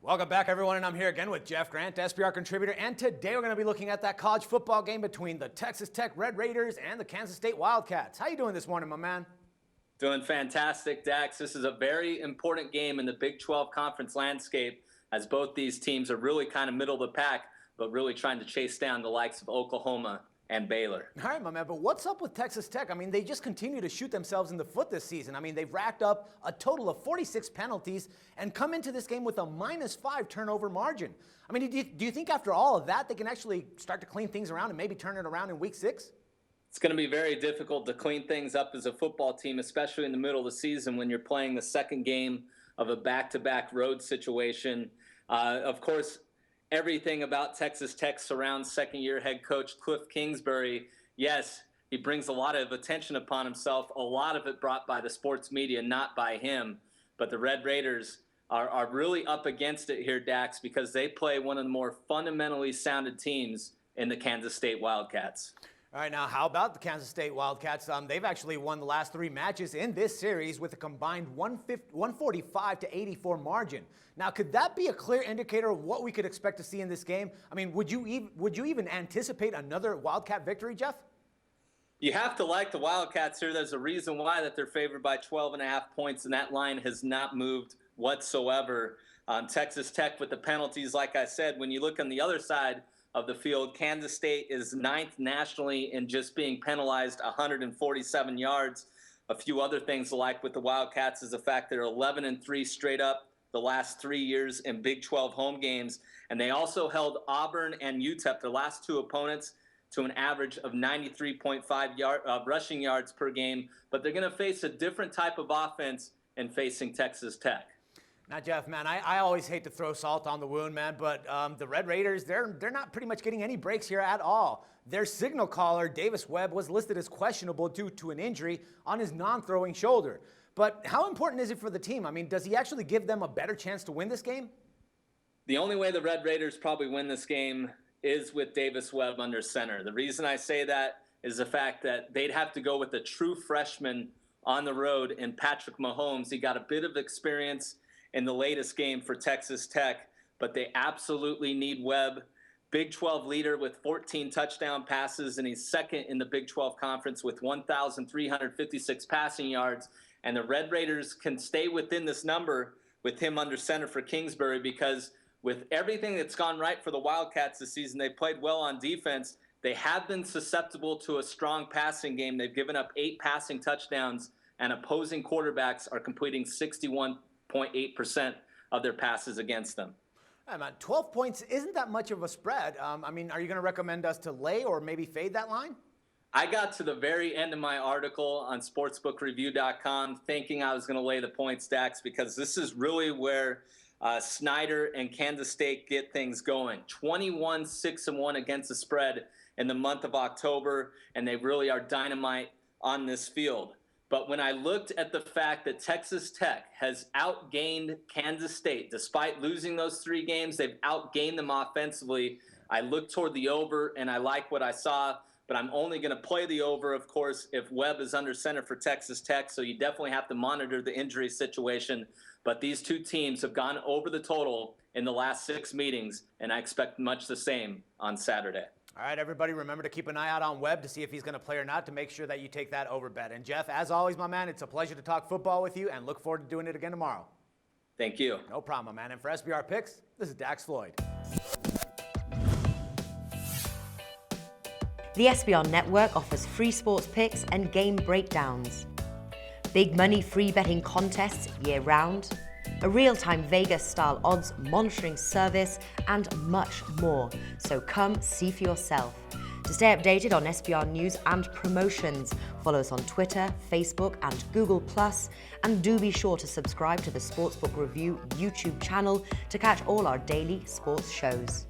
Welcome back, everyone, and I'm here again with Jeff Grant, SBR contributor, and today we're going to be looking at that college football game between the Texas Tech Red Raiders and the Kansas State Wildcats. How you doing this morning, my man? Doing fantastic, Dax. This is a very important game in the Big 12 conference landscape, as both these teams are really kind of middle of the pack, but really trying to chase down the likes of Oklahoma and Baylor. All right, my man, but what's up with Texas Tech? I mean, they just continue to shoot themselves in the foot this season. I mean, they've racked up a total of 46 penalties and come into this game with a -5 turnover margin. I mean, do you think after all of that, they can actually start to clean things around and maybe turn it around in week 6? It's going to be very difficult to clean things up as a football team, especially in the middle of the season when you're playing the second game of a back-to-back road situation. Of course, everything about Texas Tech surrounds second-year head coach Cliff Kingsbury. Yes, he brings a lot of attention upon himself, a lot of it brought by the sports media, not by him. But the Red Raiders are really up against it here, Dax, because they play one of the more fundamentally sounded teams in the Kansas State Wildcats. All right, now how about the Kansas State Wildcats? They've actually won the last 3 matches in this series with a combined 145-84 margin. Now, could that be a clear indicator of what we could expect to see in this game? I mean, would you even anticipate another Wildcat victory, Jeff? You have to like the Wildcats here. There's a reason why that they're favored by 12.5 points, and that line has not moved whatsoever. Texas Tech with the penalties, like I said, when you look on the other side of the field, Kansas State is 9th nationally in just being penalized 147 yards. A few other things to like with the Wildcats is the fact they're 11-3 straight up the last 3 years in Big 12 home games. And they also held Auburn and UTEP, their last 2 opponents, to an average of 93.5 rushing yards per game. But they're going to face a different type of offense in facing Texas Tech. Now, Jeff, man, I always hate to throw salt on the wound, man, but the Red Raiders, they're not pretty much getting any breaks here at all. Their signal caller, Davis Webb, was listed as questionable due to an injury on his non-throwing shoulder. But how important is it for the team? I mean, does he actually give them a better chance to win this game? The only way the Red Raiders probably win this game is with Davis Webb under center. The reason I say that is the fact that they'd have to go with a true freshman on the road in Patrick Mahomes. He got a bit of experience in the latest game for Texas Tech, but they absolutely need Webb. Big 12 leader with 14 touchdown passes, and he's second in the Big 12 conference with 1,356 passing yards. And the Red Raiders can stay within this number with him under center for Kingsbury, because with everything that's gone right for the Wildcats this season, they played well on defense. They have been susceptible to a strong passing game. They've given up 8 passing touchdowns, and opposing quarterbacks are completing 61.8% of their passes against them. Hey, man, 12 points isn't that much of a spread. I mean, are you going to recommend us to lay or maybe fade that line? I got to the very end of my article on sportsbookreview.com thinking I was going to lay the points, Dax, because this is really where Snyder and Kansas State get things going. 21-6-1 against the spread in the month of October, and they really are dynamite on this field. But when I looked at the fact that Texas Tech has outgained Kansas State, despite losing those 3 games, they've outgained them offensively. I looked toward the over, and I like what I saw, but I'm only going to play the over, of course, if Webb is under center for Texas Tech, so you definitely have to monitor the injury situation. But these 2 teams have gone over the total in the last 6 meetings, and I expect much the same on Saturday. All right, everybody, remember to keep an eye out on Webb to see if he's going to play or not, to make sure that you take that over bet. And Jeff, as always, my man, it's a pleasure to talk football with you, and look forward to doing it again tomorrow. Thank you. No problem, my man. And for SBR Picks, this is Dax Floyd. The SBR Network offers free sports picks and game breakdowns, big money free betting contests year-round, a real-time Vegas-style odds monitoring service, and much more. So come see for yourself. To stay updated on SBR news and promotions, follow us on Twitter, Facebook, and Google+, and do be sure to subscribe to the Sportsbook Review YouTube channel to catch all our daily sports shows.